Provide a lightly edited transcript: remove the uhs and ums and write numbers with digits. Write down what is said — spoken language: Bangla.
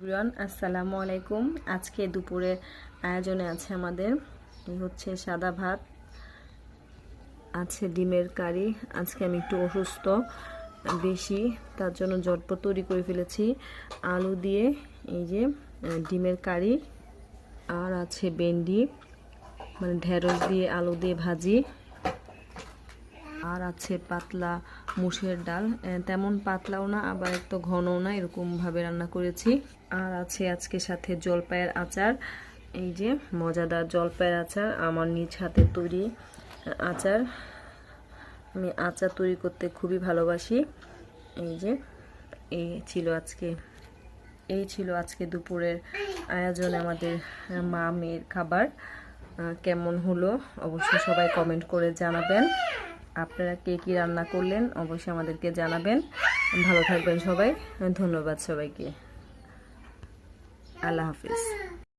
এভরিওয়ান, আসসালামু আলাইকুম। আজকে দুপুরের আয়োজনে আছে আমাদের এই হচ্ছে সাদা ভাত, আছে ডিমের কারি। আজকে আমি একটু অসুস্থ বেশি, তার জন্য ঝটপট তৈরি করে ফেলেছি। আলু দিয়ে এই যে ডিমের কারি, আর আছে ভেন্ডি মানে ঢেঁড়স দিয়ে আলু দিয়ে ভাজি, আর আছে পাতলা মুসুরের ডাল, তেমন পাতলাও না আবার একটু ঘনও না, এরকমভাবে রান্না করেছি। আর আছে আজকে সাথে জলপাইয়ের আচার, এই যে মজাদার জলপাইয়ের আচার, আমার নিজ হাতে তৈরি আচার। আমি আচার তৈরি করতে খুবই ভালোবাসি। এই যে এই ছিল আজকে দুপুরের আয়োজন, আমাদের মা মেয়ের খাবার। কেমন হলো অবশ্যই সবাই কমেন্ট করে জানাবেন। আপনারা কে কী রান্না করলেন অবশ্যই আমাদেরকে জানাবেন। ভালো থাকবেন সবাই, ধন্যবাদ সবাইকে। আল্লাহ হাফিজ।